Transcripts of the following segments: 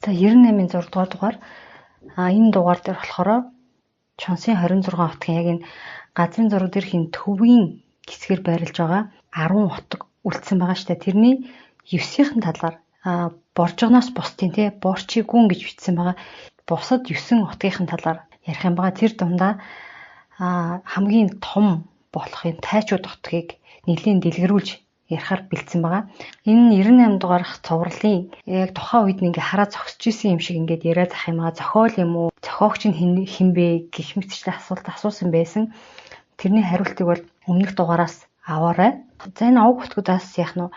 За 98-ийн 6 дугаар дугаар энэ дугаар дээр болохоор Чонсын 26 хотын яг энэ газрын зураг дээрхийн төвийн хэсгээр байрлаж байгаа 10 хотог үлдсэн байгаа шүү дээ. Тэрний 9-ийн талаар боржгоноос бусдын борчигүн гэж бичсэн байгаа. Бусад 9 хотгийн талаар ярих юм байгаа. Тэр дундаа хамгийн том болох энэ тайчууд хотгийг нэлийн дэлгэрүүлж ярихаар бэлдсэн байгаа. Энэ 98 дугаарх цувралын яг тухайн үед ингээ хараа зогсож исэн юм шиг ингээд яриа зах юм аа. Зохиол юм уу? Зохиогч нь хэн бэ гэх мэтчлэн асуулт асуусан байсан. Тэрний хариултыг бол өмнөх дугаараас аваарай. За энэ овг хотгодоос яах нь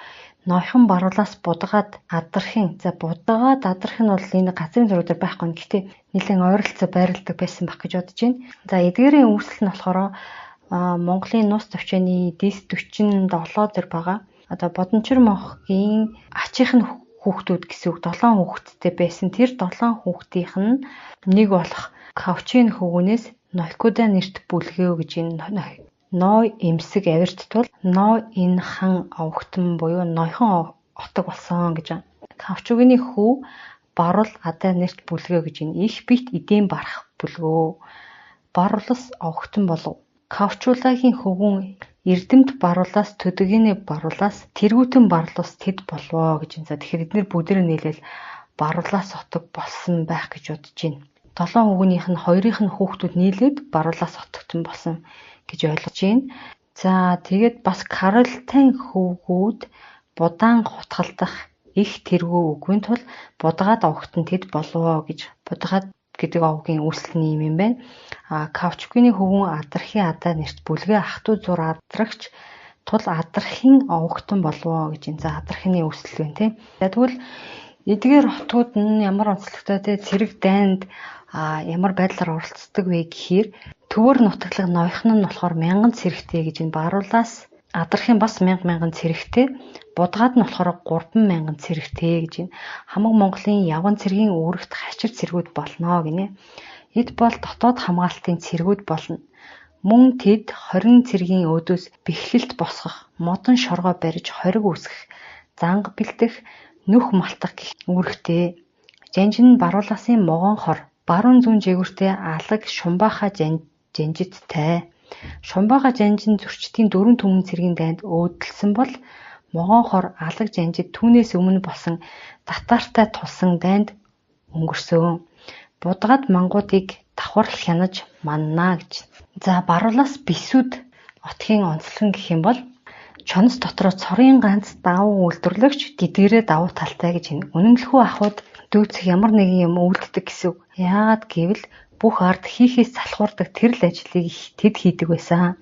ноёхон баруулаас будгаад адархын. За будгаад адарх нь бол энэ газрын зураг дээр байхгүй. Гэхдээ нэлээд ойролцоо байрладаг байсан байх гэж бодож байна. За эдгээрийн үүсэл нь болохоор Монголын нус төвчний дэс 47 зэрэг байгаа. Одоо Бодончир монхгийн ачийнх нь хүүхдүүд гэсэн үг 7 хүүхэдтэй байсан. Тэр 7 хүүхдийнх нь нэг болох Кавчин хөвгөнөөс Нойкуда нэрт бүлгөө гэж энэ Ной эмсэг авирт тул Ной энэ хан овгтон буюу ноёхон отог болсон гэж байна. Кавчугийн хүү баруул адаа нэрт бүлгөө гэж энэ их бит эдийн барах бүлгөө. Баруулас овгтон болов. Кавчуулагийн хөвгүн эрдэмт баруулаас төдөгний баруулаас тэргүүтэн баруулаас тэд болвоо гэж энэ. Тэгэхээр эдгээр бүгдээр нийлэл баруулаас отог болсон байх гэж бодож байна. 7 хүүгнийх нь 2-ынх нь хүүхдүүд нийлээд баруулаас отогтон болсон гэж ойлгож байна. За тэгээд бас Каролтайн хөвгүүд будаан хутгалдах их тэргүү үгвийн тул будгаад овгтон тэд болвоо гэж будгаад гэдэг овгийн үүсэлний юм байна. Кавчугийн хөвгүн адархын адаа нэрт бүлгээ ах トゥ зур адрагч тул адархын овгтон болвоо гэж энэ. За адархины үүсэл байна тийм. Тэгвэл эдгээр хотууд нь ямар онцлогтой цэрэг дайнд ямар байдлаар оролцдог вэ гэхээр төвөр нутаглаг ноёхон нь болохоор 1000 цэрэгтэй гэж энэ баруулаас адархын бас 1000 цэрэгтэй будгаад нь болохоор 3000 цэрэгтэй гэж энэ хамаг Монголын явган цэргийн үүрэгт хачир цэргүүд болно гинэ. Эд бол дотоод хамгаалтын цэргүүд болно. Мөн тэд 20 цэргийн өөдөөс бэхлэлт босгох, модон шоргоо барьж хориг үүсгэх, занга бэлтэх, нүх малтах гэх үүрэгтэй. Жанжин баруулаасын могон хор баруун зүүн жигүүртэй алаг шумбааха жанжиттай. Шумбааха жанжин зөрчдийн 4 түмэн цэргийн дайнд өөдөлсөн бол могон хор алаг жанжид түүнээс өмнө болсон татартай тулсан дайнд өнгөрсөн. Будгаад мангуудыг давхар хянаж маннаа гэж. За баруулаас бисүд отгийн онцлог гэх юм бол чонос дотроо цорын ганц давуу үйлдвэрлэгч дидгэрээ давуу талтай гэж энэ. Үнэмлэхүү ахуйд дүүцэх ямар нэгэн юм үлддэг гэсэн. Яагаад гэвэл бүх ард хийхээс залхуурдаг тэр л ажлыг тэд хийдэг байсан.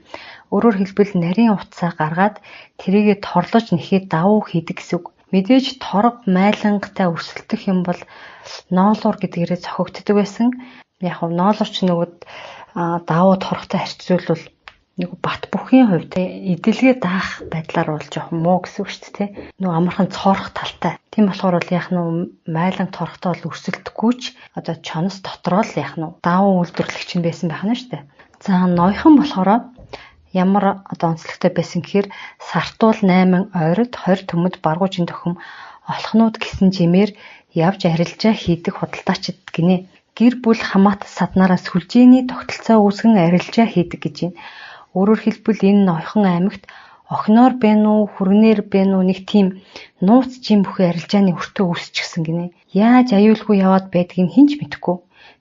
Өөрөөр хэлбэл нарийн утсаа гаргаад тэрийгэ торлож нэхээ давуу хийдэг гэсэн. Мэдээж торг майлангатай өрсөлдөх юм бол ноолуур гэдгээрээ зохигддог байсан. Яг нь ноолуурч нөгөөд давуу торготой харьцуулбал нэг бат бүхийн хувьд эдэлгээ даах байдлаар бол жоохон муу гэсэн үг шүү дээ. Нөгөө амархан цоорох талтай. Тийм болохоор бол яг нь майлан торготой бол өрсөлдөхгүй ч одоо чонос дотроо л яг нь давуу үйлдвэрлэгч нь байсан байх нь шүү дээ. За ноёхон болохоор ямар одоо онцлогтой байсан гэхээр сартуул 8 ойрод 20 төмөд баргуужин төхөм олхнууд гисэн жимээр явж арилжаа хийдэг худалдаачид гинэ. Гэр бүл хамаат саднараа сүлжээний тогтолцоо үүсгэн арилжаа хийдэг гэж байна. Өөрөөр хэлбэл энэ ноёхон аймагт охиноор байна уу, хүргнээр байна уу нэг тийм нууц жим бүхэн арилжааны өртөө үүсчихсэн гинэ. Яаж аюулгүй яваад байдгийг хэн ч мэдэхгүй.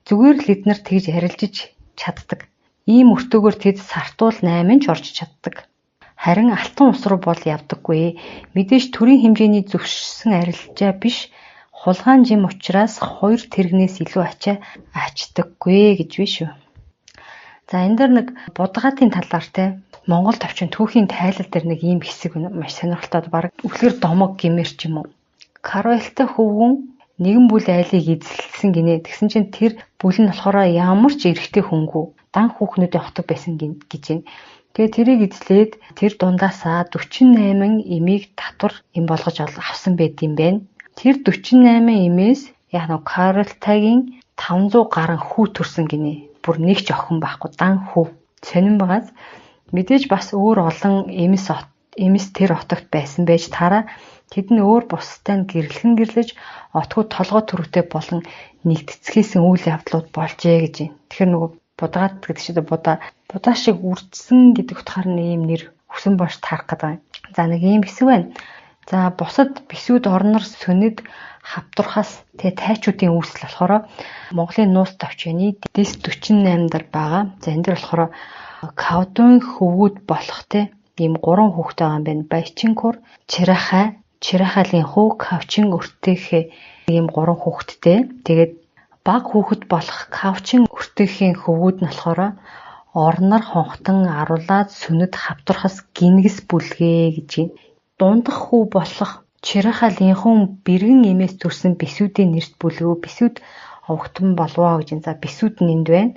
Зүгээр л эднэр тэгж арилжиж чаддаг. Ийм өртөөгөр тэд сартуул 8-ын ч орж чаддаг. Харин алтан ус руу бол явдаггүй. Мэдээж төрийн хэмжээний зөвшөөрсөн арилжаа биш. Хулгайн жим учраас 2 тэрэгнээс илүү ачаа ачдаггүй гэж биш үү. За энэ дэр нэг будгаатын талаар Монгол товчон түүхийн тайлал дээр нэг ийм хэсэг маш сонирхолтой баг үлгэр домог гэмээр ч юм уу. Каролтай хөвгүн нэгэн бүл айлыг эзэлсэн гинэ. Тэгсэн чинь тэр бүл нь болохоор ямар ч эрэгтэй хүнгүй дан хүүхнүүдийн хотог байсан гэж байна. Тэгээ тэрийг эзлээд тэр дундаасаа 48 эмийг татвар эм болгож авсан байд юм байна. Тэр 48 эмээс яг нэг Каролтайгийн 500 гаруй хүү төрсөн гинэ. Бүр нэг ч охин байхгүй дан хүү. Сонин байгаас мэдээж бас өөр олон эмэс тэр отогт байсан байж таараа Тэд нь өөр бустай нь гэрлэн гэрлэж отгоо толгой төрөтэй болон нэгтцгээсэн үйл явдлууд болжээ гэж байна. Тэгэхээр нөгөө будаат гэдэг чинь будаа шиг үрдсэн гэдэг утгаар нь ийм нэр өсөн бош таарах гэдэг. За нэг ийм бисүү байна. За бусад бисүүд орнор сүнэд хавтурхаас тайчуудын үүсэл болохоор Монголын нуус товчны дэс 48 дээр байгаа. За энэ дэр болохоор каудын хөвгүүд болох ийм 3 хүүхэд байгаа юм байна. Баячинкур, Чирахалын хүү, кавчин өртөөхөө ийм 3 хүүхэдтэй. Тэгээд баг хүүхэд болох кавчин өртөөхийн хөвгүүд нь болохоор орнор хонхтон аруулаад сүнэд хавтурхас гингис бүлгээ гэж байна. Дундах хүү болох Чирахалын хүн бэргэн эмээс төрсэн бисүүдийн нэрт бүлгөө бисүүд овогтон болвоо гэж. За бисүүд нь энд байна.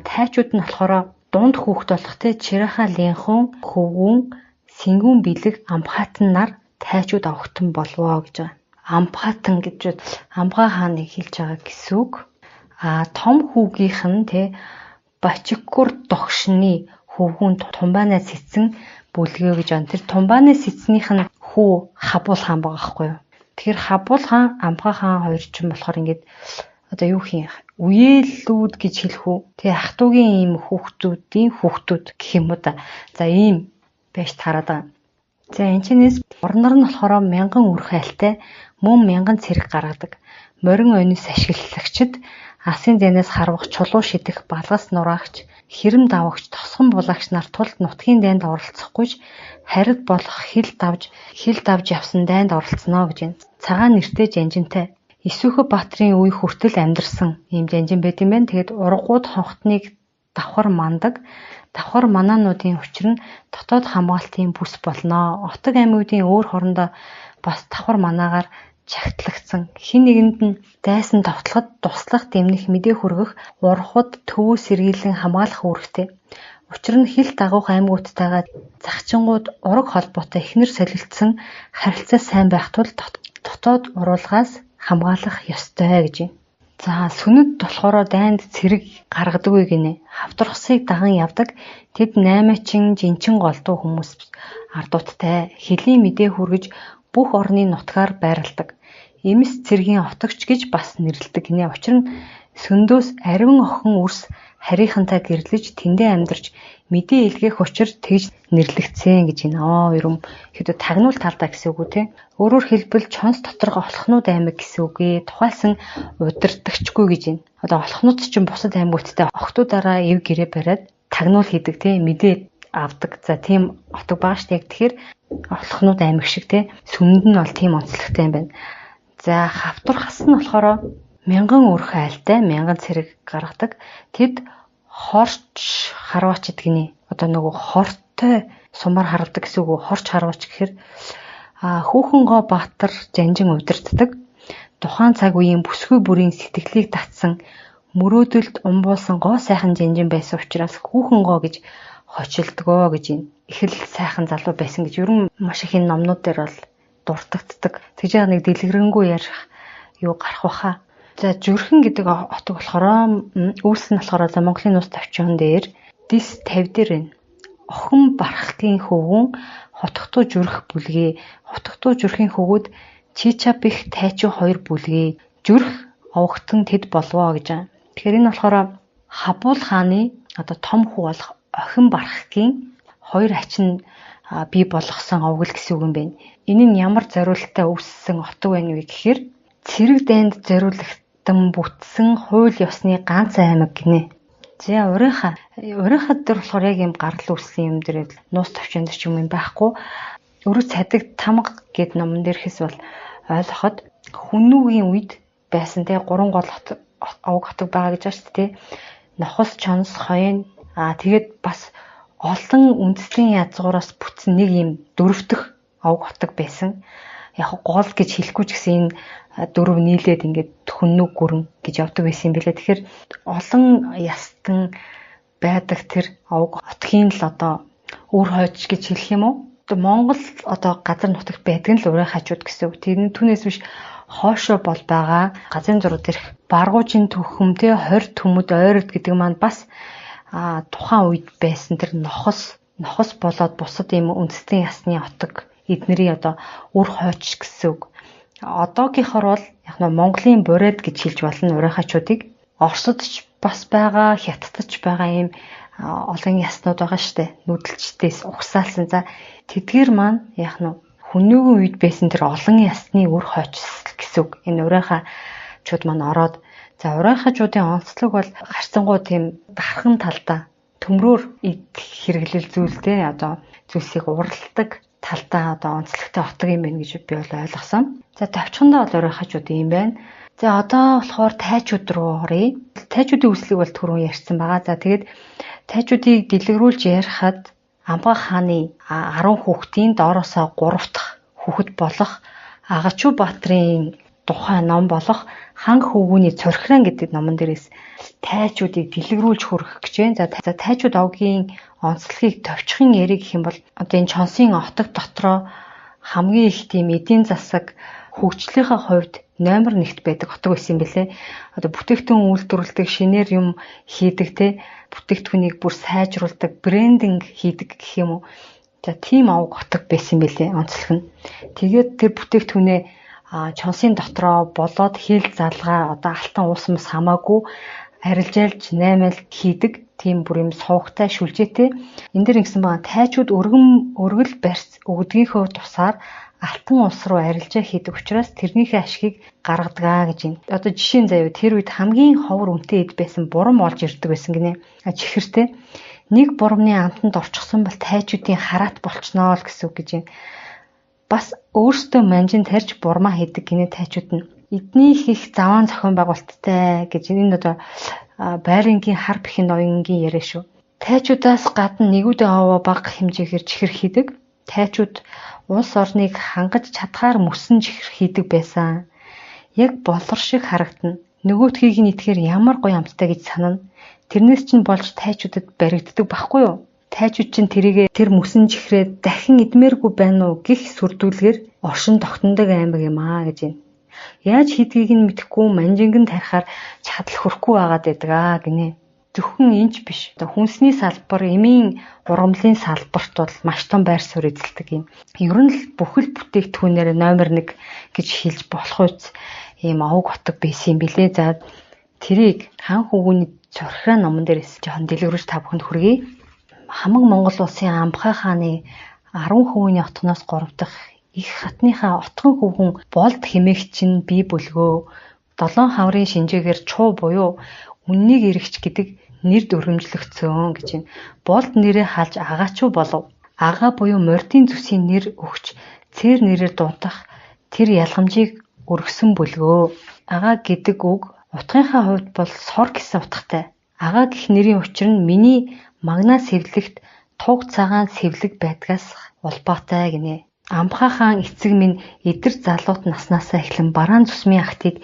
Тайчууд нь болохоор дунд хүүхэд болох Чирахалын хүн хөвгүүн сэнгүүн бэлэг амхаатан нар тайчууд овогтон болвоо гэж байгаа. Амхаатан гэж амгаа хааныг хэлж байгаа гэсэн үг. Том хүүгийнх нь Бачикур догшны хөвгүүн тумбанаа сэтсэн бүлгээ гэж байна. Тэр тумбаны сэтснийх нь хүү Хабул хаан байгаа байхгүй юу. Тэгэхээр Хабул хаан, Амгаа хаан хоёр ч юм болохоор ингээд одоо юу хийх үеэлүүд гэж хэлэх үү. Ах トゥ угийн ийм хүүхдүүд гэх юм уу да. За ийм байж таарад байгаа. За энэ чинээс орнор нь болохоор 1000 үрх айлтай мөн 1000 цэрэг гаргадаг. Морин ойноос ашиглагчид асын зэнээс харвах чулуу шидэх балгас нураагч хэрэм давагч тосгон булагч нар тулд нутгийн дайнд оролцохгүйч харид болох хил давж явсан дайнд оролцсноо гэж байна. Цагаан нэртэй жанжинтай Исүхэ Баатрын үе хүртэл амьдарсан ийм жанжин байт юм байна. Тэгэд ургууд хонхтныг давхар мандаг. Давхар манаануудын учир нь дотоод хамгаалтын бүс болно. Отог аймагуудын өөр хоорондоо бас давхар манаагаар чагтлагдсан. Хин нэгэнд нь дайсан товтлоход туслах дэмнэх мэдээ хүргэх урхууд төвөө сэргийлэн хамгаалах үүрэгтэй. Учир нь хил дагуух аймагуудтайгаа захчингууд ураг холбоотой эхнэр солилцсон харилцаа сайн байх тул дотоод уруулгаас хамгаалах ёстой гэж байна. За сүнэд болохоор дайнд цэрэг гаргадаггүй гинэ. Хавтурхсыг даган явдаг. Тэд 8-чин жинчин голдуу хүмүүс ардууттай хэлийн мэдээ хүргэж бүх орны нутгаар байрладаг. Эмс цэргийн отогч гэж бас нэрлэдэг гинэ. Учир нь сөндөөс ариун охин үрс харийнхантай гэрлэж тэндээ амьдарч мэдээ илгээх учир тэгж нэрлэгдсэн гэж байна. Ерөн хэд тагнуул талдаа гэсэн үг үү те. Өөрөөр хэлбэл чонс доторго олхнууд аймаг гэсэн үг ээ. Тухайлсан удирдахчгүй гэж байна. Одоо олхнууд ч бусад аймагуудтай охтуудаараа эв гэрээ бариад тагнуул хийдэг те. Мэдээ авдаг. За тийм отог байгаа шүү дээ. Тэгэхээр олхнууд аймаг шиг те. Сүмэнд нь бол тийм онцлогтой юм байна. За хавтурхас нь болохоор 1000 өрх айлтай 1000 цэрэг гаргадаг. Тэд хорч харваач гэдэг нь одоо нөгөө хортой сумаар харвдаг гэсэн үг. Хорч харваач гэхээр хүүхэн гоо Баатар жанжин удирддаг. Тухайн цаг үеийн бүсгүй бүрийн сэтгэлийг татсан мөрөөдөлд умбуулсан гоо сайхан жанжин байсан учраас хүүхэн гоо гэж хочилдгоо гэж байна. Их л сайхан залуу байсан гэж ерөн маш их энэ номнууд дээр бол дуртагддаг. Тэгж нэг дэлгэрэнгүй ярих юу гарах баха. За Зүрхэн гэдэг отог болохоор үүс нь болохоор Монголын нуус товчон дээр дис 50 дээр байна. Охин бархтын хөвгүүн хотготуу зүрх бүлгээ. Хотготуу зүрхийн хөвгүүд Чичапих тайчуу 2 бүлгээ. Зүрх овогтон тэд болвоо гэж байна. Тэгэхээр энэ болохоор Хабул хааны одоо том хүү болох охин бархтын 2 ачин бий болгосон овгол гэсэн үг юм байна. Энэ нь ямар зориулалтаа үүссэн отог байна вэ гэхээр цэрэг дайнд зориулагдсан бүтсэн хууль ёсны ганц аймаг гинэ. За урийнхаа дээр болохоор яг юм гарал үүссэн юм дээр нуус товчонд ч юм байхгүй. Өрөө цадаг тамга гэд номон дээрхээс бол ойлгоход хүнүүгийн үед байсан те 3 гол овог хотог байгаа гэж байна шүү дээ. Нохос, чонс, хоён тэгээд бас олон үндэсний язгуураас бүтсэн нэг юм дөрөвдөх овог хотог байсан. Яг гол гэж хэлэхгүй ч гэсэн энэ дөрөв нийлээд ингээд хүннүг гүрэн гэж явдаг байсан юм билээ. Тэгэхээр олон ястан байдаг тэр овог хотгийн л одоо үр хойч гэж хэлэх юм уу? Одоо Монгол одоо газар нутагт байдаг нь л урийн хажууд гэсэн үг. Тэр түүнээс биш хоошоо бол байгаа. Газрын зураг дээрх баргуужийн төхөмтэй 20 төмөд ойролт гэдэг маань бас тухайн үед байсан тэр нохос болоод бусад юм үндэстэн ясны отог эднэрийн одоо үр хойч гэсэн үг. Одоогийнхоор бол яг нь Монголын бурайд гэж хэлж болно урайхачуудыг. Оросд ч бас байгаа, Хятадд ч байгаа ийм олон яснууд байгаа штэ. Нүдэлчдээс угсаалсан. За тэдгээр маань яг нь хүннүүгийн үед байсан тэр олон ясны үр хойчсл гэсэн үг. Энэ урайхачууд маань ороод за урайхачуудын онцлог бол харьцангуй тийм дархан талдаа төмрөөр хэрэглэл зүйлтэй одоо зүйлсийг уралдаг талдаа одоо онцлогтой отог юм байна гэж би бол ойлгосон. За товчхондоо бол урайхачууд юм байна. За одоо болохоор тайчууд руу оръё. Тайчуудын үслийг бол түрүүн ярьсан байгаа. За тэгээд тайчуудыг дэлгэрүүлж ярихад Амбаа хааны 10 хүүхдийн доороосоо 3 дахь хүүхэд болох Агачуу Баатрын тухай ном болох Ханг хөвгүүний цорхиран гэдэг номон дээрээс тайчуудыг дэлгэрүүлж хүргэх гэж байна. За тайчууд овгийн онцлогийг товчхон ярих гэх юм бол одоо энэ Чонсын отог дотроо хамгийн их тийм эдийн засаг хөгжлийнхаа хувьд номер 1-т байдаг отог байсан юм билэ. Одоо бүтээгдэхүүн үйлдвэрлэдэг, шинээр юм хийдэг те бүтээгдэхүүнийг бүр сайжруулдаг, брендинг хийдэг гэх юм уу. За тийм авг отог байсан билэ онцлог нь. Тэгээд тэр бүтээгдэхүүнээ Чонсын дотроо болоод хил залгаа одоо алтан уус мас хамаагүй арилжаалж наймаал хийдэг тийм бүр юм сувгтай шүлжээтэй. Энд дэр ингэсэн байгаа тайчууд өргөл барьц өгдгийнхөө тусаар алтан улс руу арилжаа хийдэг учраас тэрнийхээ ашгийг гаргадаг гэж байна. Одоо жишээ нь заяа тэр үед хамгийн ховор үнэтэй эд байсан бурам олж ирдэг байсан гинэ. Чихэртэй нэг бурамны амтанд орчихсон бол тайчуудын хараат болчихноо л гэсэн үг гэж байна. Бас өөртөө манжин тарьж бурмаа хийдэг гинэ тайчууд нь. Эднийх их заваан зохион байгуулалттай гэж энэ одоо байрынгийн хар бэхэн ноёнгийн яриа шүү. Тайчуудаас гадна нэгүүдээ аваа бага хэмжээгээр чихэр хийдэг. Тайчууд улс орныг хангаж чадхаар мөсөн чихэр хийдэг байсан. Яг болор шиг харагдана. Нөгөөтхийг нь итгэхээр ямар гоё амттай гэж санана. Тэрнээс чинь болж тайчуудад баригддаг байхгүй юу? Тайчууд чинь тэр мөсөн чихрээ дахин идмээргүй байна уу гих сүрдүүлгээр оршин тогтнодог аймаг юм аа гэж байна. Яаж хийдгийг нь мэдэхгүй манжинган тарихаар чадал хөрөхгүй байгаад байдаг гинэ. Зөвхөн энэч биш. Хүнсний салбар, эмийн ургамлын салбарт бол маш том байр суурь эзэлдэг юм. Ер нь л бүхэл бүтээгдэхүүнээр номер 1 гэж хэлж болох үз ийм авг отог байсан юм билэ. За тэрийг Хан хөвгүүний цорхираа номон дээрээс жоохон дэлгэрүүлж та бүхэнд хүргэе. Хамаг Монгол улсын Амбхай хааны 10 хөвгүүний отгоноос 3 дахь их хатныхаа отгон хөвгүн болд хэмээх чинь бий бөлгөө 7 хаврын шинжээгээр чуу буюу үннийг эргэж гэдэг нэр дүрмжлэгдсэн гэж байна. Болд нэрээ халж Агачуу болов. Ага буюу мордын зүсийн нэр өгч цээр нэрээр дуудах тэр ялгамжийг өргөсөн бөлгөө. Ага гэдэг үг утгынхаа хувьд бол сор гэсэн утгатай. Ага гэх нэрийн учир нь миний магнаа сэвлэгт туг цагаан сэвлэг байдгаас улбаатай гинэ. Амбхай хаан эцэг минь эдэр залуут наснаасаа эхлэн бараан зүсмийн ахтыг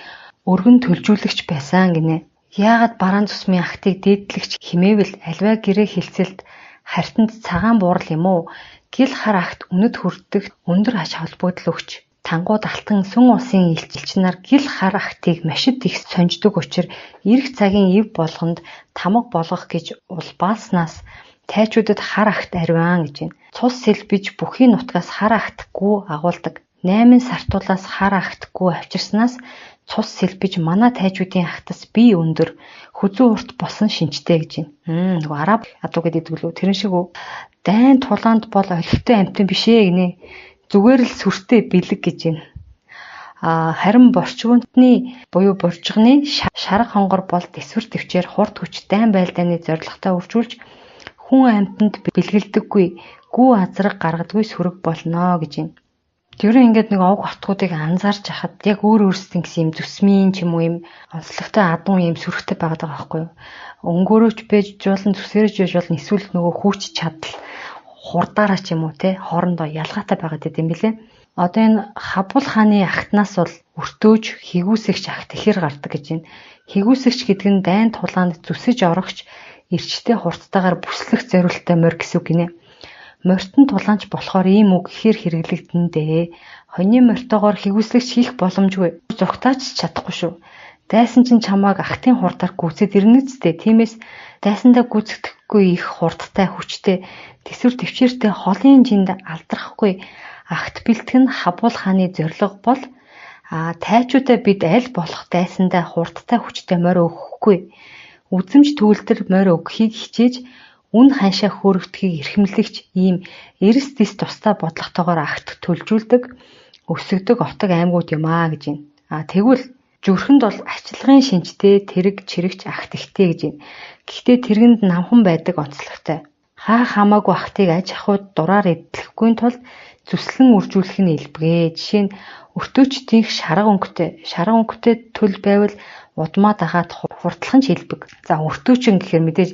өргөн төлжүүлэгч байсан гинэ. Яагаад бараан зүсмийн ахтыг дээдлэгч хэмээвэл альва гэрээ хилцэлд хартанд цагаан буурал юм уу? Гил хар ахт үнэт хүрдэг өндөр ач холбогдол өгч тангууд алтан сүн улсын элчилч нар гил хар ахтыг машид их сонждог учраас ирэх цагийн ив болгонд тамга болгох гэж улбааснаас тайчуудад хар ахт ариваан гэж байна. Цус сэлбэж бүхий нутгаас хар ахтгүй агуулдаг. 8 сартуулаас хар ахтгүй авчирснаас цус сэлбэж манай тайчуудын ахтас бие өндөр хүзүү урт болсон шинжтэй гэж байна. Нөгөө араб адуу гэдэг лүү тэрэн шиг үү. Дайн тулаанд бол олигтой амтан бишээ гинэ. Зүгээр л сүртэй бэлэг гэж байна. Харин борчгонтны буюу буржганы шарга хонгор бол дэсвэр төвчээр хурд хүч дайн байлдааны зорилготой үржүүлж хүн амьтанд бэлгэлдэггүй гүү азраг гаргадгүй сүрэг болно гэж байна. Тэр ингээд нэг овг хотгуудыг анзаарч хахад яг өөрсдийн гэсэн юм зүсмийн ч юм уу юм онцлогтой адуун юм сүрэгтэй байгаад байгаа байхгүй юу. Өнгөөрөөч байж болно, зүсээрэж байж болно, эсвэл нөгөө хүүч чадал хурдаараа ч юм уу те хоорондоо ялгаатай байгаад байт юм билэ. Одоо энэ Хабул хааны ахтнаас бол өртөөж хигүүсэгч ахт ихэр гардаг гэж байна. Хигүүсэгч гэдэг нь дайн тулаанд зүсэж орогч эрчтэй хурцтайгаар бүслэх зориулттай морь гэсэн үг гинэ. Мортон тулаанч болохоор ийм үг ихээр хэрэглэгдэн дээ. Хоньны мортогоор хигүүслэгч хийх боломжгүй. Зүгтаач чадахгүй шүү. Дайсан чинь чамааг ахтын хурдаар гүйцэд ирнэ зү. Тиймээс дайсандаа гүйцэтгэхгүй их хурдтай хүчтэй тэсвэр төвчээртэй холын жинд алдрахгүй Агт бэлтгэн Хабул хааны зорилго бол тайчуудаа бид аль болох дайсандаа хурдтай хүчтэй морь өгөхгүй. Үзэмж төгөлдөр морь өгөхийг хичээж үн ханшаа хөөрөгдөхийг эрхэмлэгч ийм эрс дэс тусдаа бодлоготойгоор агт төлжүүлдэг, өсөгдөг отог аймагуд юм гэж байна. Тэгвэл зүрхэнд бол арчилгын шинжтэй тэрэг чирэгч агт ихтэй гэж байна. Гэхдээ тэргэнд намхан байдаг онцлогтой. Хамаагүй агтыг аж ахуйд дураар эдлэхгүй тулд зүслэн үржүүлэх нь илбгээ. Жишээ нь өртөөчдийн шарга өнгөтэй төл байвал удмаа дагаад хурдлах нь шилбэг. Өртөөчин гэхээр мэдээж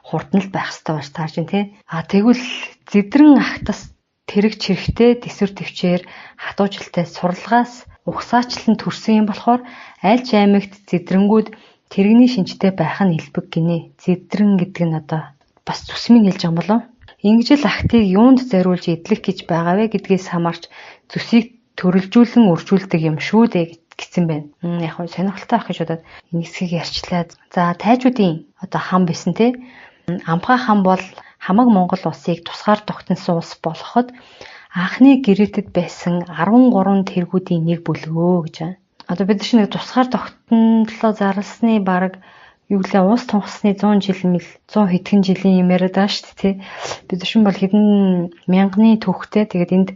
хурднал байх хэрэгтэй байж таарж байна тий. Тэгвэл зэдрэн агтас тэрэг чирэгтэй дэсвэр төвчээр хатуужилтай сурлагаас угсаачлан төрсөн юм болохоор аль ч аймагт зэдрэнгүүд тэрэгний шинжтэй байх нь илбэг гинэ. Зэдрэн гэдэг нь одоо бас зүсмийн хэлж байгаа болов. Ингэж л агтыг юунд зориулж эдлэх гэж байгаа вэ гэдгээс хамаарч зүсийг төрөлжүүлэн үржүүлдэг юм шүү дээ гэсэн байна. Яг нь сонирхолтой ах гэж бодоод энэ хэсгийг ярьчлаа. Тайчуудын одоо хам байсан те. Амхаа хам бол хамаг Монгол улсыг тусгаар тогтносон улс болоход анхны гэрээтэд байсан 13 тэргүүдийн нэг бүлгөө гэж байна. Одоо бид чинь нэг тусгаар тогтнолоо зарласны бараг улс тунхсны 100 хэдхэн жилийн юм яриад байгаа шүү дээ. Бид чинь бол хэдэн мянганы түүхтэй. Тэгээд энд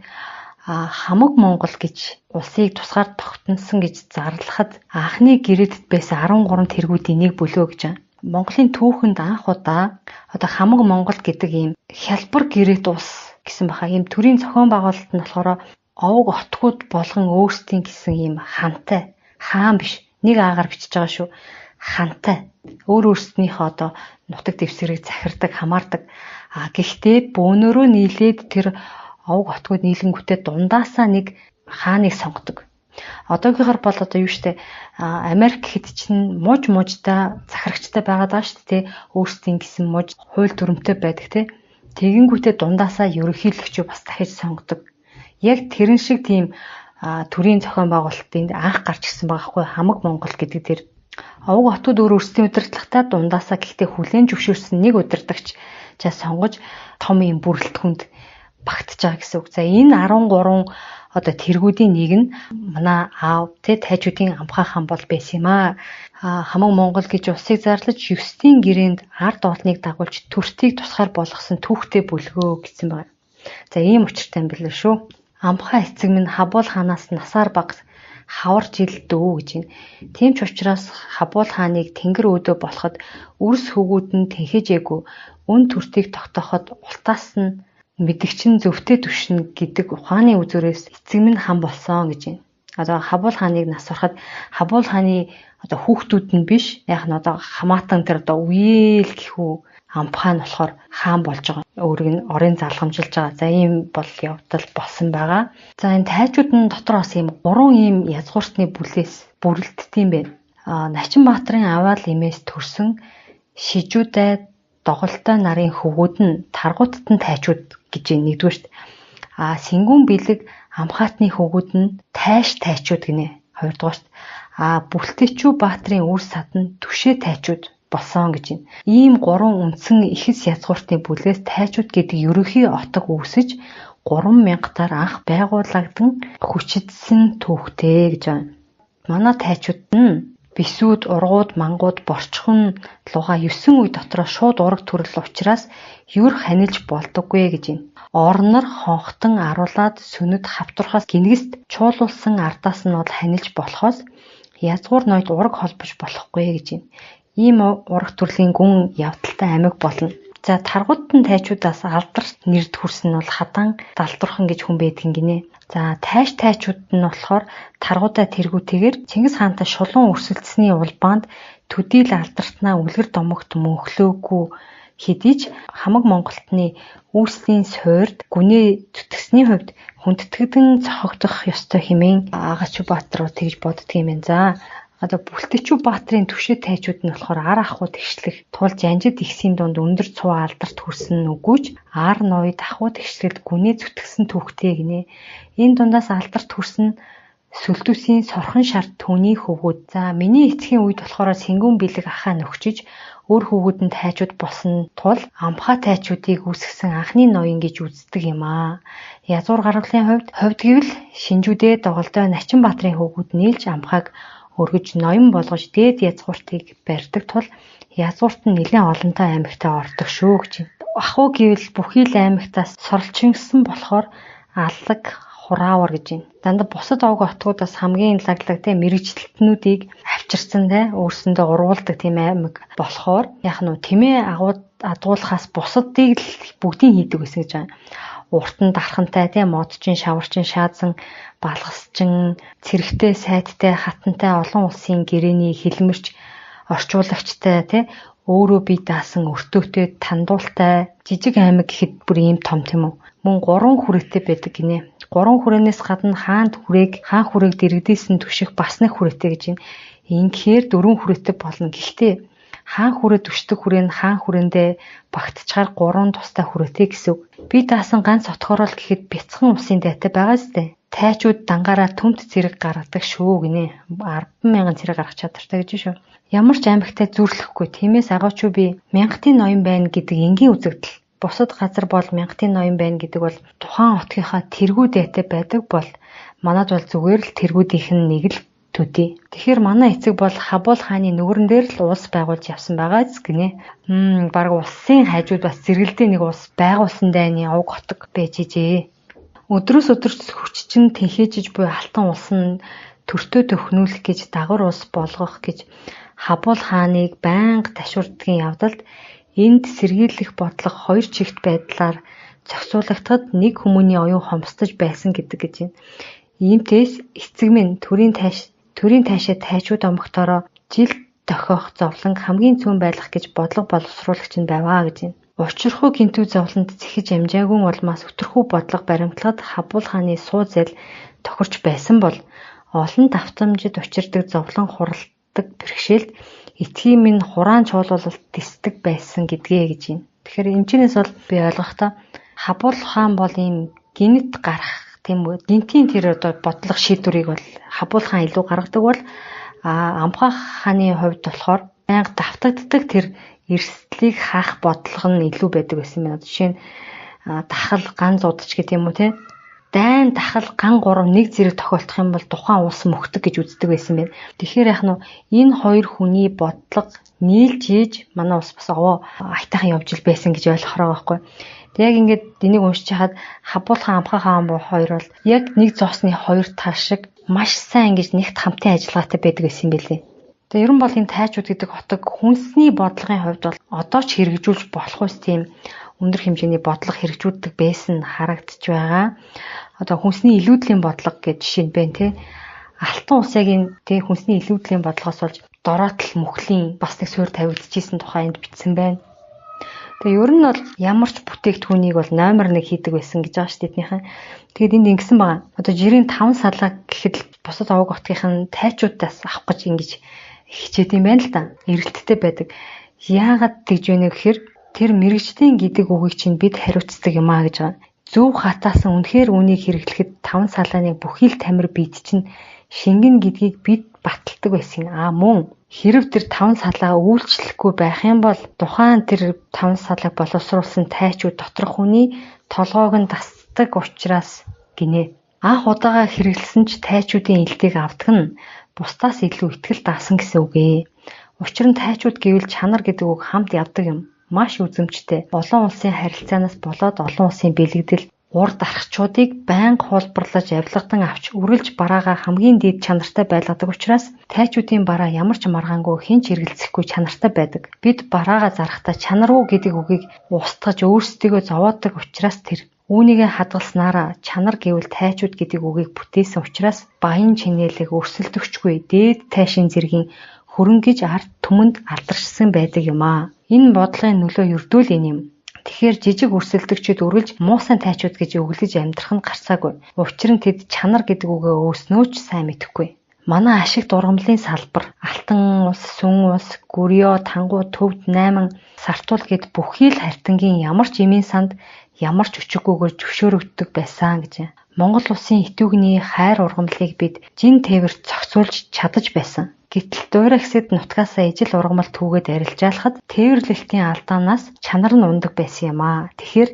хамаг Монгол гэж улсыг тусгаар тогтносон гэж зарлахад анхны гэрээтэд байсан 13 тэргүүдийн нэг бүлгөө гэж байна. Монголын түүхэнд анх удаа одоо хамаг Монгол гэдэг ийм хялбар гэрээт улс гэсэн баха. Ийм төрийн зохион байгуулалт нь болохоор овог отгууд болгон өөрсдийн гэсэн ийм хантай. Хаан биш. Нэг аагаар бичиж байгаа шүү. Хантай. Өөрсдийнхөө одоо нутаг дэвсгэрийг захирдаг, хамаардаг. Гэхдээ бөөнөрөө нийлээд тэр овог отгууд нийлэнгүүтээ дундаасаа нэг хааныг сонгодог. Одоогийнхоор бол одоо юу штэ Америк хэд чинь мужтай захирагчтай байгаад байгаа шүү дээ. Өөрсдийн гэсэн муж хууль дүрмтэй байдаг те. Тэгэнгүүтээ дундаасаа ерөнхийлөгчөө бас дахиж сонгодог. Яг тэрэн шиг тийм төрийн зохион байгуулалтын анх гарч ирсэн байгаа хгүй хамаг Монгол гэдэг тэр овог хотууд өөрсдийн удирдлагатай дундаасаа гэхдээ хүлээн зөвшөөрсөн нэг удирдагч сонгож том юм бүрэлдэхүүнд багтж байгаа гэсэн үг. Энэ 13 одоо тэргүүдийн нэг нь манай аав тайчуудын амхаа хам бол байсан юм аа. Хамаг Монгол гэж улсыг зарлаж 9-ийн гэрээнд ард олныг дагуулж төртийг тусгаар болгосон түүхтэй бүлгөө гэсэн байна. Ийм учиртай юм билээ шүү. Амхаа эцэг минь Хабул хаанаас насаар бага хавар жил дөө гэж байна. Тийм ч учраас Хабул хааныг тэнгэр өөдөө болоход үрс хөвгүүд нь тэнхээжээгүй үн төртийг тогтооход ултаас нь мэдгчин зөвхтэй түшнэ гэдэг ухааны үзүүрээс эцэг минь хан болсон гэж байна. Одоо Хабул хааныг нас барахад Хабул хааны одоо хүүхдүүд нь биш яг нь одоо хамаатан тэр одоо үеэл гэхүү амхаа нь болохоор хаан болж байгаа. Өөрийг нь орын залгамжилж байгаа. Ийм бол явдал болсон байгаа. Энэ тайчууд нь дотор бас ийм 3 ийм язгууртны бүлээс бүрэлддэм байна. Начин Баатарын аваал эмээс төрсөн шижүүдай доголтой нарын хөвгүүд нь таргуутад нь тайчууд гэж нэгдүгээрт. Сэнгүүн бэлэг амхаатны хөвгүүд нь тайчууд гинэ. Хоёрдугаарт. Бүлтээчүү Баатарын үр садан түшээ тайчууд болсон гэж байна. Ийм 3 үндсэн ихэс язгууртны бүлгээс тайчууд гэдэг ерөнхий отог үүсэж 3000 анх байгууллагдан хүчилсэн түүхтэй гэж байна. Манай тайчууд нь бисүүд, ургууд, мангууд, борчхон, луга 9 үе дотроо шууд ураг төрөл учраас юр ханилж болдоггүй гэж байна. Орнор хонхтон аруулаад сүнэд хавтурхаас гингист чуулуулсан ардаас нь бол ханилж болохоос язгуур ноёд ураг холбож болохгүй гэж байна. Ийм ураг төрлийн гүн явдалтай амиг болно. Таргуудын тайчуудаас алдарт нэрд хүрсэн нь бол хадан далдурхан гэж хүн байдгийн гинэ. Тайчууд нь болохоор таргуудаа тэргүүтэйгээр Чингис хаантай шулуун өрсөлдсөний улбаанд төдийл алдартнаа үлгэр домогт мөнхлөөгүй хэдий ч хамаг Монголтны үүслийн суурьд гүнээ зүтгэсний хувьд хүндэтгэдэн цохогдох ёстой хэмээн Агачуу Баатар тэгж боддөг юм байна. Бүлтээчүү Баатарын түшээ тайчууд нь болохоор ар ахуй тэгшлэх тул жанжид ихсийн дунд өндөр цуу алдарт хүрсэн үгүйч ар ноёд ахуй тэгшлэд гүнээ зүтгэсэн түүхтэй гинэ. Энэ дундаас алдарт хүрсэн сүлдүүсийн сорхон шарт түүний хөвгүүд. За миний эцгийн үед болохоор сэнгүүн бэлэг ахаа нөхчиж өөр хөвгүүдэнд тайчууд болсон тул амхаа тайчуудыг үүсгэсэн анхны ноён гэж үздэг юм аа. Язгуур гаргалын хувьд гэвэл Шинжүүдээ доголдоо Начинбаатарын хөвгүүд нийлж амхааг өргөж ноён болгож дээд язгууртыг барьдаг тул язгуурт нь нэлээд олонтой аймагтаа ордог шүү гэж. Ахуу гэвэл бүхий л аймагтаас сорлчингсан болохоор аллаг хураавар гэж байна. Дандаа бусад овг отгуудаас хамгийн лаглаг мэрэгчлэлтнүүдийг авчирсан өөрсөндөө уруулдаг тийм аймаг болохоор яг нь тэмээ адуулахаас бусадыг л бүгдийг хийдэг гэсэн гэж байна. Урт нь дархантай модчин, шаварчин, шаазан, балгасчин, цэрэгтэй, сайттай, хатантай олон улсын гэрээний хэлмэрч, орчуулагчтай өөрөө бие даасан өртөөтэй, тандуултай жижиг аймаг гэхэд бүр ийм том тийм үү. Мөн 3 хүрээтэй байдаг гинэ. 3 хүрээнээс гадна хаан хүрээг дэрэгдээсэн түших бас нэг хүрээтэй гэж байна. Ингэхээр 4 хүрээтэй болно. Гэхдээ хаан хүрээ түшдэг хүрээ нь хаан хүрээндээ багтчаар 3 тустай хүрээтэй гэсэн үг. Би даасан ганц отгорол гэхэд бяцхан усын дайтай байгаа сте. Тайчууд дангаараа төмт зэрэг гаргадаг шүү гинэ. 10,000 зэрэг гаргах чадвартай гэж шүү. Ямар ч аймагтай зүрлэхгүй. Тиймээс агаач би мянгатын ноён байна гэдэг энгийн үзэгдэл. Бусад газар бол мянгатын ноён байна гэдэг бол тухайн отгийнхаа тэргүү дайтай байдаг бол манад бол зүгээр л тэргүүдийнх нь нэг л төдий. Тэгэхээр манай эцэг бол Хабул хааны нүгэрэн дээр л улс байгуулж явсан байгаа гинэ. Бараг улсын хажууд бас зэрэгэлдээ нэг улс байгуулсан дайны овг хотог байж ижээ. Өдрөөс өдөрт хүччин тэнхээжиж буй алтан улс нь төртөө төхнүүлэх гэж дагвар улс болгох гэж Хабул хааныг байнга ташуурдгийн явдалд энд сэргийлэх бодлого 2 чигт байдлаар зохицуулагдахад нэг хүмүүний оюун хомсдож байсан гэдэг гэж байна. Иймтээс эцэг минь төрийн таашаа тайчууд омогтороо жил тохиох зовлон хамгийн цөөн байлгах гэж бодлого боловсруулагч нь байваа гэж байна. Учирхуу гинтүү зовлонд зэхэж амжаагүй улмаас өтөрхүү бодлого баримтлагад Хабул хааны суу зээл тохирч байсан бол олон давтамжид учирдаг зовлон хуралдаг бэрхшээлд эцгийн минь хураан чуулуулалт тисдэг байсан гэдгээ гэж байна. Тэгэхээр энэчнээс бол би ойлгохдоо Хабул хаан бол ийм гинт гарах тийм үү. Гинтийн тэр одоо бодлого шийдвэрийг бол Хабул хаан илүү гаргадаг бол Амхаа хааны хувьд болохоор байнга давтагддаг тэр эрсдлийг хаах бодлого нь илүү байдаг байсан юм байна. Жишээ нь дахал ган зудч гэдэг юм уу те. Дайн дахал ган 3 нэг зэрэг тохиолдох юм бол тухайн улс мөхдөг гэж үздэг байсан байна. Тэгэхээр яг нь энэ хоёр хүний бодлого нийлж ийж манай улс бас овоо айтайхан явж ил байсан гэж ойлгох байгаа байхгүй. Тэг яг ингээд энийг уншиж хаад Хабул хаан Амхаа хаан хоёр бол яг нэг зоосны хоёр тал шиг маш сайн ингэж нэгт хамтын ажиллагаатай байдаг гэсэн юм билээ. Тэгээ ерөн бол энэ тайчууд гэдэг хотог хүнсний бодлогын хувьд бол одоо ч хэрэгжүүлж болох ус тийм өндөр хэмжээний бодлого хэрэгжүүлдэг байсан харагдаж байгаа. Одоо хүнсний илүүдлийн бодлого гэж жишээ нь байна те. Алтан улсагийн тэг хүнсний илүүдлийн бодлогоос болж дороотл мөхлийн бас нэг суурь тавигдчихсэн тухай энд бичсэн байна. Тэгээ ер нь бол ямар ч бүтээгдэхүүнийг бол номер 1 хийдэг байсан гэж байгаа шүү дээ эднийхэн. Тэгээд энд ингэсэн байгаа. Одоо жирийн 5 салаа гэхэд бусад овог отгийнхэн тайчуудаас авах гэж ингэж хичээд юм байна л да. Эрэлттэй байдаг. Яагаад тэгж вэ гэхээр тэр мэрэгчдийн гэдэг үгийг чинь бид хариуцдаг юм а гэж байгаа. Зөв хатаасан үнэхээр үнийг хэрэглэхэд 5 салааны бүхий л тамир бид чинь шингэн гэдгийг бид баталдаг байсан. Мөн хэрв тэр 5 салаа үйлчлэхгүй байх юм бол тухайн тэр 5 салааг боловсруулсан тайчууд доторх хүний толгойг нь дасдаг учраас гинэ. Анх удаага хэрэглэсэн ч тайчуудын илтээг авдаг нь бусдаас илүү ихтгэл даасан гэсэн үг ээ. Учир нь тайчууд гэвэл чанар гэдэг үг хамт явдаг юм. Маш үзэмжтэй. Олон улсын харилцаанаас болоод олон улсын бэлэгдэл урд архичуудыг байнга хуулбарлаж авилгадан авч үргэлж бараагаа хамгийн дээд чанартай байлгадаг учраас тайчуудын бараа ямар ч маргаангүй хэн ч хэрэгэлцэхгүй чанартай байдаг. Бид бараагаа зарахтаа чанаргүй гэдэг үгийг устгаж өөрсдийгөө зовоодог учраас тэр үүнийгээ хадгалснараа чанар гэвэл тайчууд гэдэг үгийг бүтээсэн учраас баян чинээлэг өрсөлдөгчгүй дээд тайшин зэргийн хөрөнгө гэж ард түмэнд алдаршсан байдаг юм аа. Энэ бодлогын нөлөө ердөө л энэ юм. Тэгэхээр жижиг өрсөлдөгчид үргэлж муусан тайчууд гэж өглөж амьдрах нь гарцаагүй. Учир нь тэд чанар гэдэг үгээ өөснөө ч сайн мэдэхгүй. Манай ашиг дургамлын салбар, алтан ус, сүн ус, гөрьё, тангуу, төвд 8 сартуул гэд бүхий л хартангийн ямар ч эмийн санд ямар ч өчиггүйгээр зөвшөөрөгддөг байсан гэж. Монгол улсын итүгний хайр ургамлыг бид жин тээвэрт зохицуулж чадаж байсан. Гэтэл дуурай хэсэд нутгаасаа ижил ургамал түүгээд арилжаалахад тээвэрлэлтийн алдаанаас чанар нь ундаг байсан юм аа. Тэгэхээр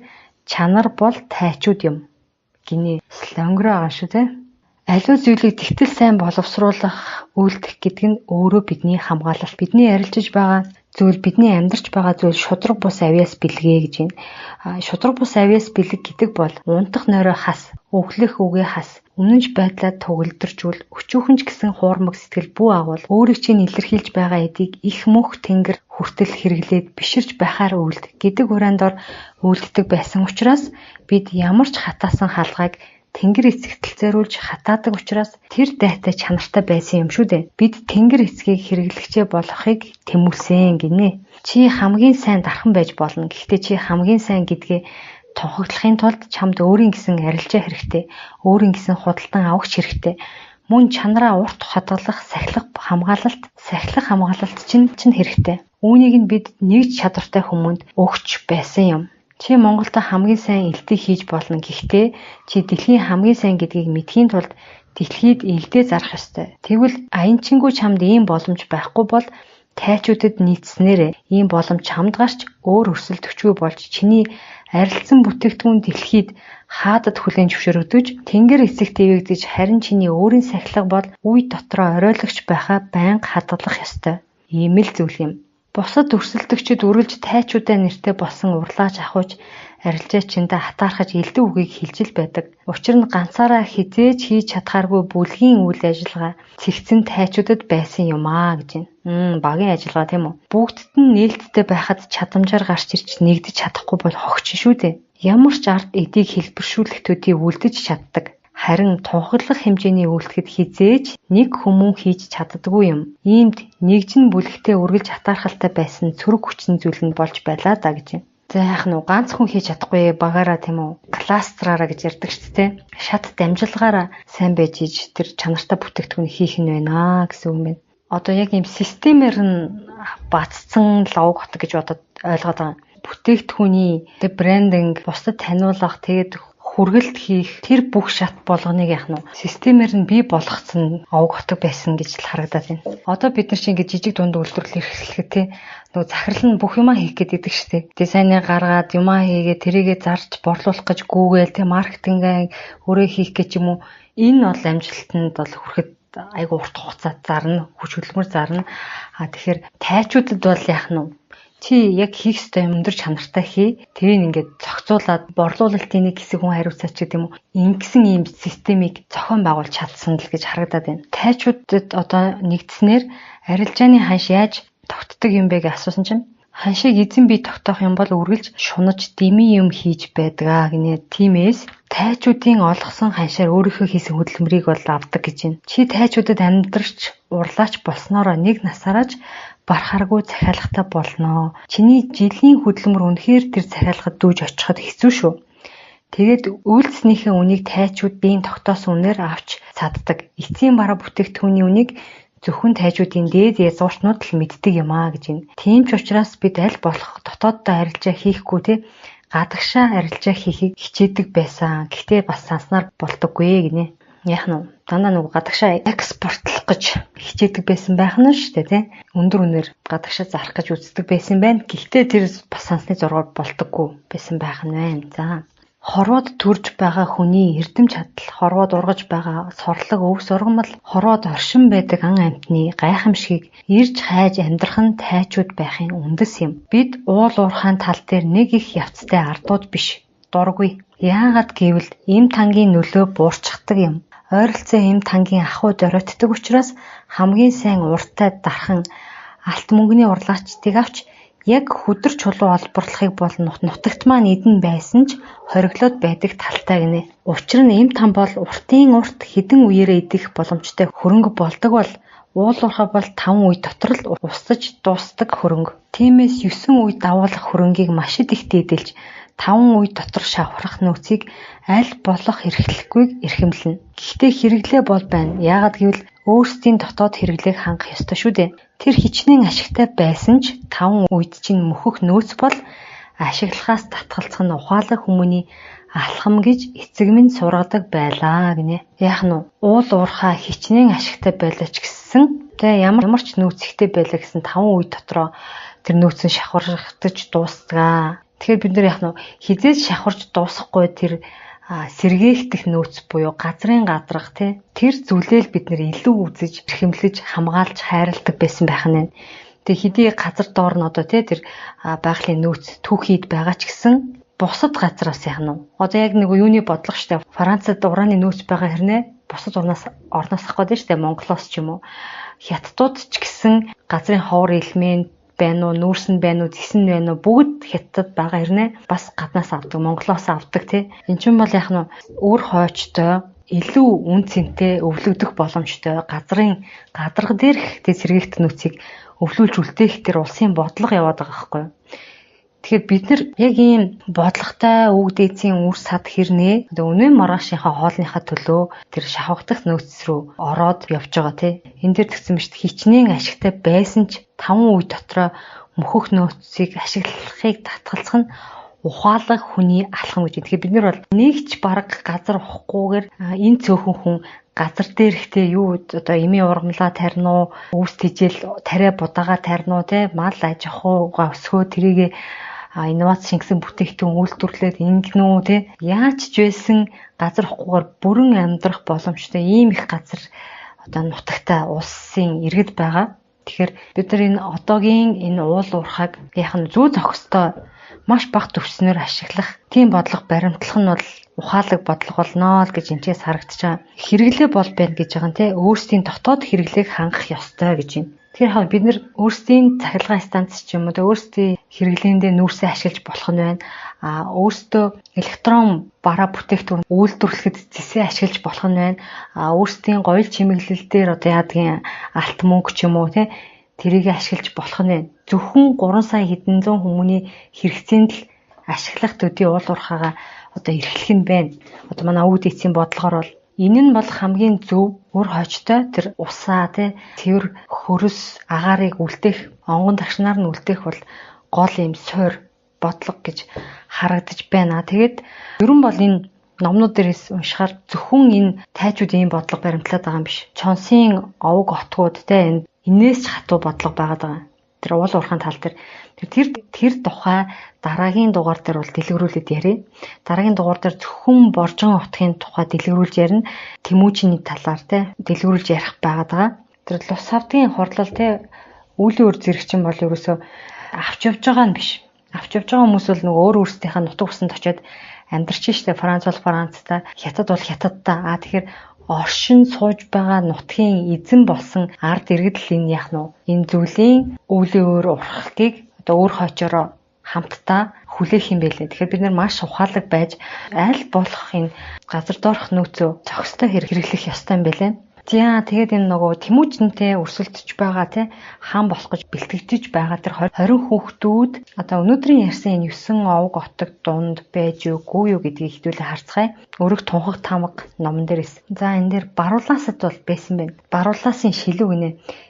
чанар бол тайчууд юм гинэ. Слонгороо байгаа шүү те. Аливаа зүйлийг тэгтэл сайн боловсруулах, үйлдэх гэдэг нь өөрөө бидний хамгаалалт. Бидний арилжиж байгаа зүйл, бидний амьдарч байгаа зүйл шудраг бус авьяас бэлгээ гэж байна. Шудраг бус авьяас бэлэг гэдэг бол унтах нойроо хас, өглөх үгээ хас, өмнөж байдлаа төгөлдөржүүл, өчүүхэнч гэсэн хуурмаг сэтгэл бүү агуул, өөрийг чинь илэрхийлж байгаа эдийг их мөнх тэнгэр хүртэл хэрэглээд биширж байхаар үйлд гэдэг ураандор үйлддэг байсан учраас бид ямар ч хатаасан хаалгайг тэнгэр эцэгт зориулж хатаадаг учраас тэр дайтай чанартай байсан юм шүү дээ. Бид тэнгэр эцгийг хэрэглэгчээ болохыг тэмүүлсэн гинэ. Чи хамгийн сайн дархан байж болно. Гэхдээ чи хамгийн сайн гэдгээ тунхаглахын тулд чамд өөрийн гэсэн арилжаа хэрэгтэй. Өөрийн гэсэн худалдан авахч хэрэгтэй. Мөн чанараа урт хадгалах, сахилах хамгаалалт чинь хэрэгтэй. Үүнийг нь бид нэг чадвартай хүмүүнд өгч байсан юм. Чи Монголда хамгийн сайн элдээ хийж болно. Гэхдээ чи дэлхийн хамгийн сайн гэдгийг мэдхийн тулд дэлхийд элдээ зарах ёстой. Тэгвэл аянчингүү чамд ийм боломж байхгүй бол тайчуудад нийцснээр ийм боломж чамд гарч өөр өрсөлд өчгүй болж чиний арилцсан бүтээгдэхүүн дэлхийд хаадад хүлээн зөвшөөрөгдөж тэнгэр эцэг дэвэгдэж харин чиний өөрийн сахилга бол үе дотроо оройлогч байхаа байнга хадгалах ёстой. Ийм л зүйл юм. Бусад өрсөлдөгчд үргэлж тайчуудаа нэртэй болсон урлаач ахуйч арилжаачиндаа хатаархаж элдв үгийг хэлж л байдаг. Учир нь ганцаараа хизээж хийж чадхааргүй бүлгийн үйл ажиллагаа цэгцэн тайчуудад байсан юм аа гэж байна. Багийн ажиллагаа тийм үү? Бүгдд нь нээлттэй байхад чадамжаар гарч ирж нэгдэж чадахгүй бол хогч шүү дээ. Ямар ч ард эдийг хэлбэршүүлэх төдий үлдэж чаддаг. Харин тунхаглах хэмжээний үйлдэхэд хизээж нэг хүмүүн хийж чаддаггүй юм. Иймд нэгжин бүлэгтээ үргэлж хатаархалтай байсан цөрөг хүчин зүйл нь болж байлаа да гэж. За яах нь ганц хүн хийж чадахгүй багаараа тийм үү? Кластраараа гэж ярьдаг шүү дээ. Шат дамжлагаараа сайн байж иж тэр чанартай бүтээгдэхүүн хийх нь байна гэсэн үг юм. Одоо яг ийм системээр нь бацсан лог хот гэж бодоод ойлгоод байгаа. Бүтээгдэхүүний брендинг, бусдад таниулах, тэгээд хүргэлт хийх тэр бүх шат болгоныг яах нь системээр нь бий болгоцсон овг хотог байсан гэж л харагдаад байна. Одоо бид нар чинь ингэ жижиг дунд үйлдвэрлэл эрхлэхэд те нөгөө захирал нь бүх юмаа хийх гээд идэг штеп. Дизайныг гаргаад юмаа хийгээд тэрийгэ зарж борлуулах гэж гүүгээл те маркетингээ өөрөө хийх гэж юм уу. Энэ бол амжилтанд бол хүрэхэд айгу урт хугацаа зарна, хүч хөдөлмөр зарна. Тэгэхээр тайчуудад бол яах нь чи яг хийх ёстой өндөр чанартай хий. Тэрийг ингээд зохицуулаад борлуулалтын нэг хэсэг хүн хариуцаач гэдэг юм уу. Ингэсэн ийм системийг зохион байгуулж чадсан л гэж харагдаад байна. Тайчуудад одоо нэгдснээр арилжааны ханш яаж тогтдог юм бэ гэж асуусан чинь ханшийг эзэн бий тогтоох юм бол үргэлж шунаж дими юм хийж байдаг гинэ. Тиймээс тайчуудын олгосон ханшаар өөрийнхөө хийсэн хөдөлмөрийг бол авдаг гэж байна. Чи тайчуудад амьдарч урлаач болсноороо нэг насаараач барахааргүй захиалгатай болноо. Чиний жилийн хөдөлмөр үнэхээр тэр захиалгад дүүж очиход хэцүү шүү. Тэгээд үйлдснийхээ үнийг тайчуудын тогтоосон үнээр авч цаддаг. Эцсийн бараа бүтээгдэхүүний үнийг зөвхөн тайчуудын дээд язгууртнууд л мэддэг юм аа гэж байна. Тийм ч учраас бид аль болох дотооддоо арилжаа хийхгүй те гадагшаа арилжаа хийхийг хичээдэг байсан. Гэхдээ бас санснаар болдоггүй гинэ. Яах нь дандаа нэг гадагшаа экспортлох гэж хичээдэг байсан байх нь шүү дээ тий. Өндөр үнээр гадагшаа зарах гэж үздэг байсан байна. Гэхдээ тэр бас сансны зургаар болдоггүй байсан байх нь байна. За хорвоод төрж байгаа хүний эрдэм чадал, хорвоод ургаж байгаа сорлог өвс ургамал, хорвоод оршин байдаг ан амьтны гайхамшигыг ирж хайж амьдрах нь тайчууд байхын үндэс юм. Бид уул уурхайн тал дээр нэг их явцтай ардууд биш, дургүй. Яагаад гэвэл им тангийн нөлөө буурчдаг юм. Ойролцоо им тангийн ахуй доройтдаг учраас хамгийн сайн уртай дархан алт мөнгөний урлаачдыг авч яг хөдөр чулуу олборлохыг бол нутагт маань идэн байсан ч хориглоод байдаг талтай гинэ. Учир нь им там бол уртын урт хідэн үеэрээ идэх боломжтой хөрөнгө болдог бол уул уурхай бол 5 үе дотор л устж дуустдаг хөрөнгө. Тиймээс 9 үе давуулах хөрөнгийг маш их эдэлж 5 үе дотор шавхрах нөөцийг аль болох эрхлэхгүйг эрхэмлэнэ. Гэхдээ хэрэглээ бол байна. Яагаад гэвэл өөрсдийн дотоод хэрэглээг хангах ёстой шүү дээ. Тэр хичнээн ашигтай байсан ч 5 үед чинь мөхөх нөөц бол ашиглахаас татгалзах нь ухаалаг хүмүүний алхам гэж эцэг минь сургадаг байлаа гинэ. Яах нь уул уурхаа хичнээн ашигтай байлаа ч гэсэн ямар ч нөөцтэй байлаа гэсэн 5 үе дотроо тэр нөөц нь шавхардаж дуустгаа. Тэгэхээр бид нар яах нь хизээж шавхарж дуусахгүй тэр сэргээгдэх нөөц буюу газрын гадрах тэр зүйлээл бид нэр илүү үзэж, эрхэмлэж, хамгаалж, хайрладаг байсан байх нь. Тэгээ хэдий газар доор нь одоо тэр байгалийн нөөц түүхийд байгаа ч гэсэн бусад газраас яах нь одоо яг нэг юуны бодлого штэ Францад ураны нөөц байгаа хэрнээ бусад орноос авах гээд штэ Монголоос ч юм уу хятадууд ч гэсэн газрын ховор элемент байна уу, нүүрс нь байна уу, зэс нь байна уу бүгд хятад байгаа хэрнээ бас гаднаас авдаг, Монголоос авдаг тий. Энд чинь бол яах нь өөр хойчтой илүү үн цэнтэй өвлөгдөх боломжтой газрын гадарга дээрх тий сэргээгт нөөцийг өвлүүлж үлдээх тэр улсын бодлого яваад байгаа байхгүй юу. Тэгэхээр бид нар яг ийм бодлоготой үг дээдсийн үр сад хэрнээ өнөө маргаашийнхаа хоолныхаа төлөө тэр шавхагдах нөөц рүү ороод явж байгаа тий. Энэ дэр тэгсэн мэт хичнээн ашигтай байсан ч 5 үе дотроо мөхөх нөөцийг ашиглахыг татгалзах нь ухаалаг хүний алхам гэж. Тэгэхээр бид нар бол нэг ч бараг газар ухахгүйгээр энэ цөөхөн хүн газар дээрхтэй юу одоо эмийн ургамлаа тарина уу, өвс тижэл тариа будаага тарина уу тий мал аж ахуйгаа өсгөө тэрийг инновац шингэсэн бүтээгдэхүүн үйлдвэрлээд ингэнэ үү те яаж ч байсан газар ухгүйгээр бүрэн амьдрах боломжтой ийм их газар одоо нутагтай улсын иргэд байгаа. Тэгэхээр бид нар энэ одоогийн энэ уул уурхайг яах нь зүү зохистой маш бага төвчнөр ашиглах тийм бодлого баримтлах нь бол ухаалаг бодлого болно л гэж энэчээс харагдаж байгаа. Хэрэглээ бол байна гэж байгаа нь те өөрсдийн дотоод хэрэглээг хангах ёстой гэж байна. Тэгэхээр бид нар өөрсдийн цахилгаан станц ч юм уу өөрсдийн хэрэглээндээ нүүрсээ ашиглаж болох нь байна. Өөрсдөө электрон бараа бүтээгдэхүүн үйлдвэрлэхэд зэсээ ашиглаж болох нь байна. Өөрсдийн гоёл чимэглэл дээр одоо яадгийн алт мөнгө ч юм уу тэрийг ашиглаж болох нь байна. Зөвхөн 3 сая хэдэн зуун хүмүүний хэрэгцээнд л ашиглах төдий уул уурхайгаа одоо эрхлэх нь байна. Одоо манай өвд эцсийн бодлогоор бол энэ нь бол хамгийн зөв өөр хойчтой тэр усаа цэвэр хөрөс агаарыг үлдээх онгон тагшнаар нь үлдээх бол гол юм суур бодлого гэж харагдаж байна. Тэгээд ерөн бол энэ номнууд дээрээс уншихаар зөвхөн энэ тайчууд ийм бодлого баримтлаад байгаа юм биш. Чонсын овог отгууд энээс ч хатуу бодлого байгаад байгаа. Тэр уул уурхайн тал дээр тэр тухай дараагийн дугаар дээр бол дэлгэрүүлээд ярив. Дараагийн дугаар дээр зөвхөн Боржон утгын тухай дэлгэрүүлж ярина. Тэмүүжиний талаар дэлгэрүүлж ярих байгаад байгаа. Тэр лус хавдгийн хордлол үүлийн өр зэрэгчин бол ерөөсөө авч явж байгаа нь биш. Авч явж байгаа хүмүүс бол нөгөө өөр өөрсдийнхээ нутаг усанд очиод амьдарч штэ Франц бол Францтай, Хятад бол Хятадтай. Тэгэхээр оршин сууж байгаа нутгийн эзэн болсон ард иргэд л энэ яах нь энэ зүйлийн өвлийн өөр урхахыг одоо өөр хойчороо хамтдаа хүлээх юм байлээ. Тэгэхээр бид нар маш ухаалаг байж аль болох энэ газар доорх нөөцөө зохистой хэрэглэх ёстой юм байлээ. Тэгээд энэ нөгөө Тэмүүжинтэй өрсөлдөж байгаа хаан болох гэж бэлтгэж байгаа тэр 20 хүүхдүүд одоо өнөөдрийн ярьсан энэ 9 овог отог дунд байж үгүй юу гэдгийг хэдүүлээ харцгаая. Өрөх тунхаг тамга номон дээрээс. За энэ дээр баруулаасад бол байсан байна. Баруулаасын шилүү гинэ.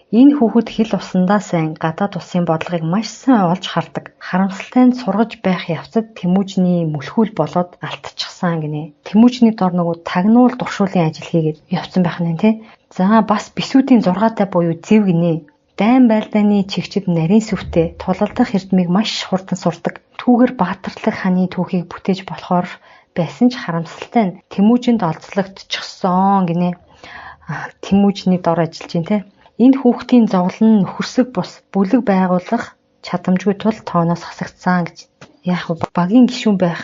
Энэ хүүхэд хил усандаа сайн гадаад улсын бодлогыг маш сайн олж хардаг. Харамсалтай нь сургаж байх явцад Тэмүүжний мүлхүүл болоод алтчихсан гинэ. Тэмүүжний дор нөгөө тагнуул дуршуулын ажил хийгээд явцсан байх нь За бас бисүүдийн 6-тай буюу зэв гинэ. Дайн байлдааны чигчид нарийн сүвтэй тулалдах эрдмийг маш хурдан сурдаг. Түүгээр Баатарлаг хааны түүхийг бүтээж болохоор байсан ч харамсалтай нь Тэмүүжинд олзлогдчихсон гинэ. Тэмүүжний дор ажиллаж байна Энэ хүүхдийн зовлон нөхөрсөг бус бүлэг байгуулах чадамжгүй тул тооноос хасагдсан гэж. Яг багийн гишүүн байх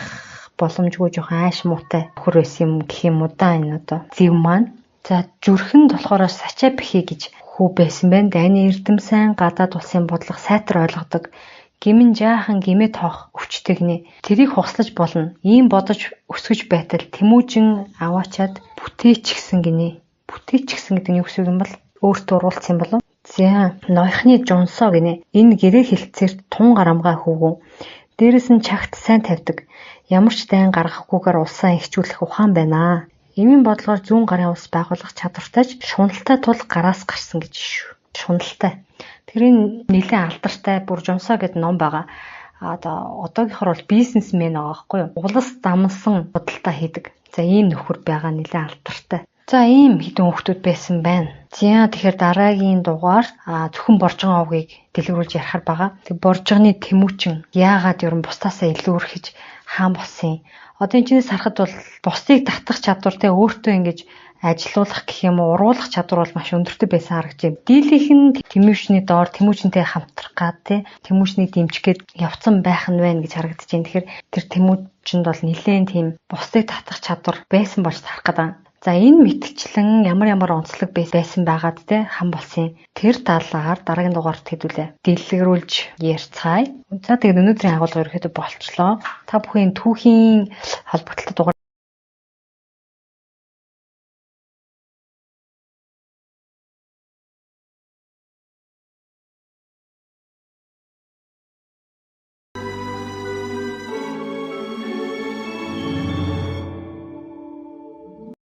боломжгүй жоохон ааш муутай хөр байсан юм гэх юм уу да энэ одоо зэв маань. За зүрхэнд болохоор сачаа бэхий гэж хүү байсан байна. Дайны эрдэм сайн гадаад улсын бодлого сайтар ойлгодог. Гимэн жаахан гимээ тоох өвчтэй гинэ. Тэрийг хугаслаж болно. Ийм бодож өсгөж байтал Тэмүүжин аваачаад бүтээч гисэн гинэ. Бүтээч гисэн гэдэг нь юу гэсэн юм бол өөртөө уруулсан болов. За ноёхны жонсоо гинэ. Энэ гэрээ хилцээрт тун гарамгаа хүүгэн. Дээрээс нь чагт сайн тавьдаг. Ямар ч дайн гаргахгүйгээр улсаа ихчүүлэх ухаан байна. Эмийн бодлогоор зүүн гарын улс байгуулах чадвартай ч шуналтай тул гараас гарсан гэж шүү. Шуналтай. Тэрийн нэлээд алдартай бүр жонсоо гэдэг ном байгаа. одоогийнхор бол бизнесмен байгаа байхгүй юу? Улас дамсан худалдаа хийдэг. За ийм нөхөр байгаа нэлээд алдартай. За ийм хэдэн хүүхдүүд байсан байна. За тэгэхээр дараагийн дугаар зөвхөн Боржгон овгийг дэлгэрүүлж ярихаар байгаа. Тэг Боржгоны Тэмүүчин яагаад ер нь бусдаасаа илүү өрхөж хаан болсон юм? Одоо энэ чинээс харахад бол бусдыг татах чадвартай өөртөө ингэж ажилуулах гэх юм уу, уруулах чадвар бол маш өндөртэй байсан харагдаж байна. Дийлийнх нь Тэмүүчний доор Тэмүүчнтэй хамтрах гад Тэмүүчнийг дэмжих гээд явцсан байх нь байна гэж харагдаж байна. Тэгэхээр тэр Тэмүүчэнд бол нэлээд тийм бусдыг татах чадвар байсан болж харах гэдэг. За энэ мэтэлчлэн ямар онцлог байсан байгаад хан болсон. Тэр талаар дараагийн дугаарт хэдүүлээ дэлгэрүүлж ярьцгаая. За тэгээд өнөөдрийн агуулга ерөөхдөө болчлоо. Та бүхэн түүхийн холбогдлолтой дугаар